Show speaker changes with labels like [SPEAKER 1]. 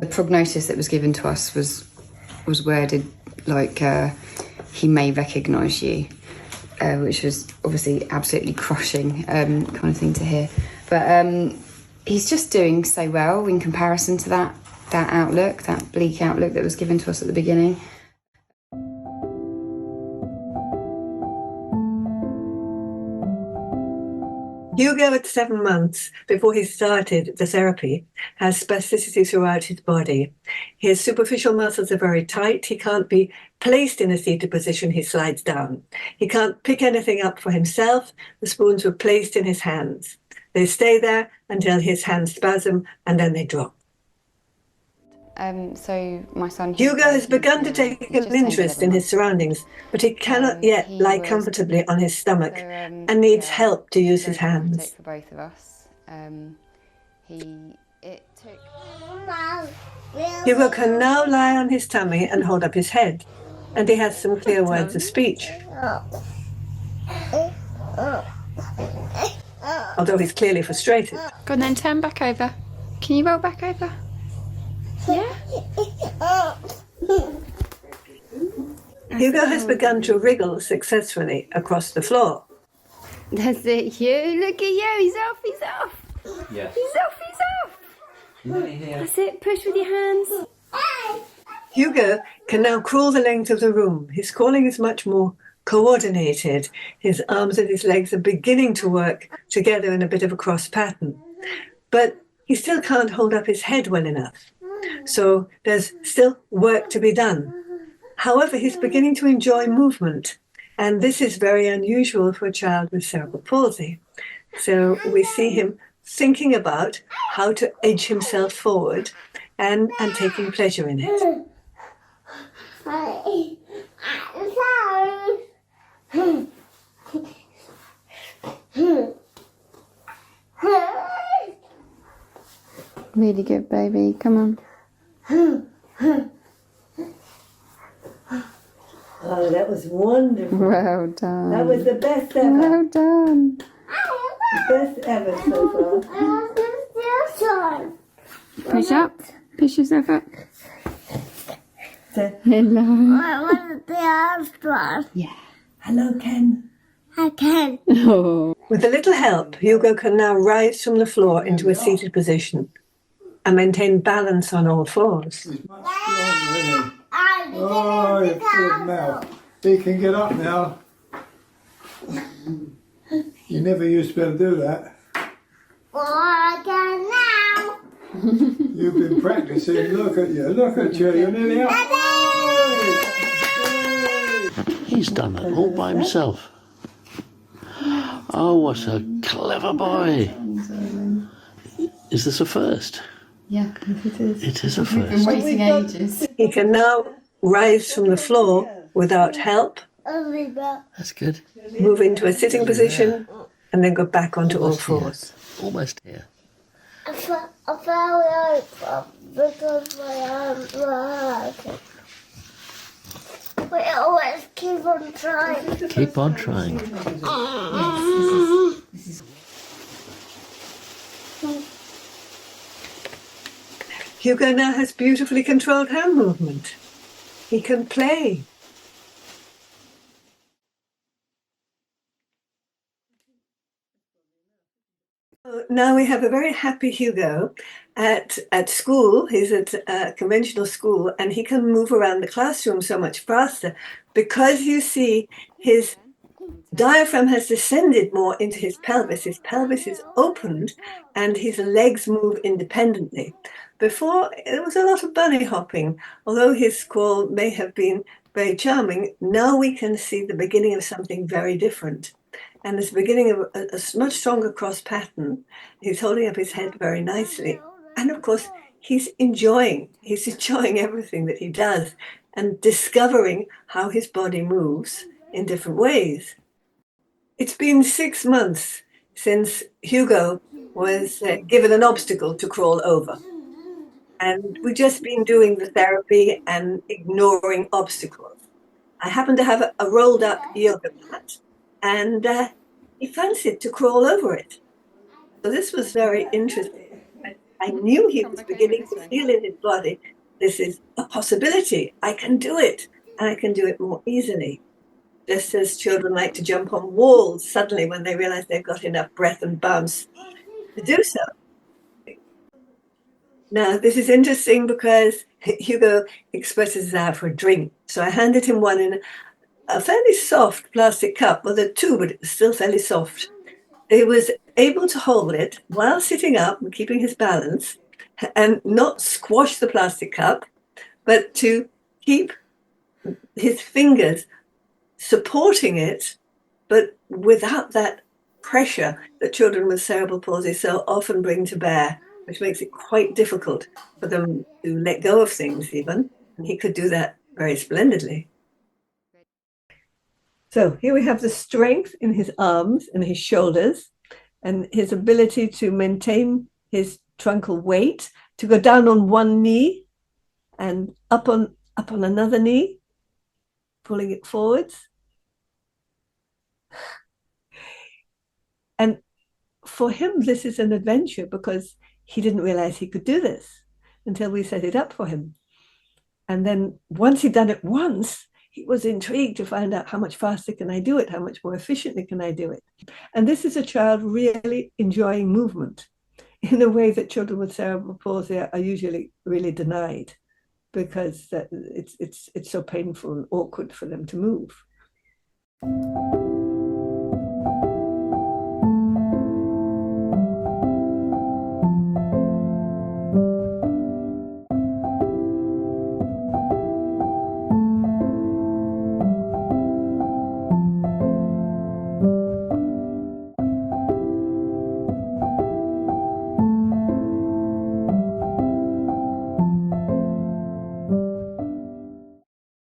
[SPEAKER 1] The prognosis that was given to us was worded like he may recognise you, which was obviously absolutely crushing kind of thing to hear. But he's just doing so well in comparison to that outlook, that bleak outlook that was given to us at the beginning.
[SPEAKER 2] Hugo, at 7 months, before he started the therapy, has spasticity throughout his body. His superficial muscles are very tight. He can't be placed in a seated position. He slides down. He can't pick anything up for himself. The spoons were placed in his hands. They stay there until his hands spasm, and then they drop.
[SPEAKER 1] So my son
[SPEAKER 2] Hugo has begun to take an interest in his surroundings, but he cannot yet lie comfortably on his stomach and needs help to use his hands.
[SPEAKER 1] For both of us.
[SPEAKER 2] Hugo can now lie on his tummy and hold up his head, and he has some clear words of speech. Although he's clearly frustrated.
[SPEAKER 3] Go on then, turn back over. Can you roll back over? Yeah?
[SPEAKER 2] Hugo has begun to wriggle successfully across the floor.
[SPEAKER 1] That's it, Hugh. Look at you. He's off. He's off.
[SPEAKER 4] Yeah.
[SPEAKER 1] He's off. He's off. That's it. Push with your hands.
[SPEAKER 2] Hugo can now crawl the length of the room. His crawling is much more coordinated. His arms and his legs are beginning to work together in a bit of a cross pattern. But he still can't hold up his head well enough. So there's still work to be done. However, he's beginning to enjoy movement, and this is very unusual for a child with cerebral palsy. So we see him thinking about how to edge himself forward and taking pleasure in it.
[SPEAKER 3] Really good, baby. Come on.
[SPEAKER 2] Oh, that was wonderful.
[SPEAKER 3] Well done.
[SPEAKER 2] That was the best ever.
[SPEAKER 3] Well done.
[SPEAKER 2] Best ever so far.
[SPEAKER 3] Push up. Push yourself up. Hello.
[SPEAKER 5] I want the last one.
[SPEAKER 3] Yeah.
[SPEAKER 2] Hello, Ken.
[SPEAKER 5] I can.
[SPEAKER 3] Oh.
[SPEAKER 2] With a little help, Hugo can now rise from the floor into a seated position and maintain balance on all fours.
[SPEAKER 6] He's much stronger, isn't he? Oh, you're good now. He can get up now. You never used to be able to do that.
[SPEAKER 5] Oh, I can now.
[SPEAKER 6] You've been practicing. Look at you. Look at you. You're nearly up.
[SPEAKER 7] He's done it all by himself. Oh, what a clever boy. Is this a first?
[SPEAKER 3] Yeah, it is.
[SPEAKER 7] It is a
[SPEAKER 3] We've been
[SPEAKER 7] first.
[SPEAKER 3] waiting ages.
[SPEAKER 2] He can now rise from the floor without help,
[SPEAKER 7] That's good.
[SPEAKER 2] move into a sitting position, and then go back onto all fours.
[SPEAKER 7] Almost here.
[SPEAKER 5] I fell over because my arms were hurting. We always keep on trying.
[SPEAKER 7] Keep on trying.
[SPEAKER 2] Hugo now has beautifully controlled hand movement. He can play. Now we have a very happy Hugo at school. He's at a conventional school, and he can move around the classroom so much faster because, you see, his diaphragm has descended more into his pelvis. His pelvis is opened and his legs move independently. Before, there was a lot of bunny hopping. Although his crawl may have been very charming, now we can see the beginning of something very different. And it's the beginning of a much stronger cross pattern. He's holding up his head very nicely. And of course, he's enjoying everything that he does and discovering how his body moves in different ways. It's been 6 months since Hugo was given an obstacle to crawl over. And we've just been doing the therapy and ignoring obstacles. I happen to have a rolled up yoga mat, and he fancied to crawl over it. So this was very interesting. I I knew he was beginning to feel in his body, this is a possibility. I can do it, and I can do it more easily. Just as children like to jump on walls suddenly when they realize they've got enough breath and bounce to do so. Now, this is interesting because Hugo expresses his desire for a drink. So I handed him one in a fairly soft plastic cup. Well, there are two, but it was still fairly soft. He was able to hold it while sitting up and keeping his balance and not squash the plastic cup, but to keep his fingers supporting it, but without that pressure that children with cerebral palsy so often bring to bear, which makes it quite difficult for them to let go of things even. And he could do that very splendidly. So here we have the strength in his arms and his shoulders and his ability to maintain his truncal weight, to go down on one knee and up on another knee, pulling it forwards. And for him, this is an adventure because he didn't realize he could do this until we set it up for him. And then once he'd done it once, he was intrigued to find out how much faster can I do it? How much more efficiently can I do it? And this is a child really enjoying movement in a way that children with cerebral palsy are usually really denied because it's so painful and awkward for them to move.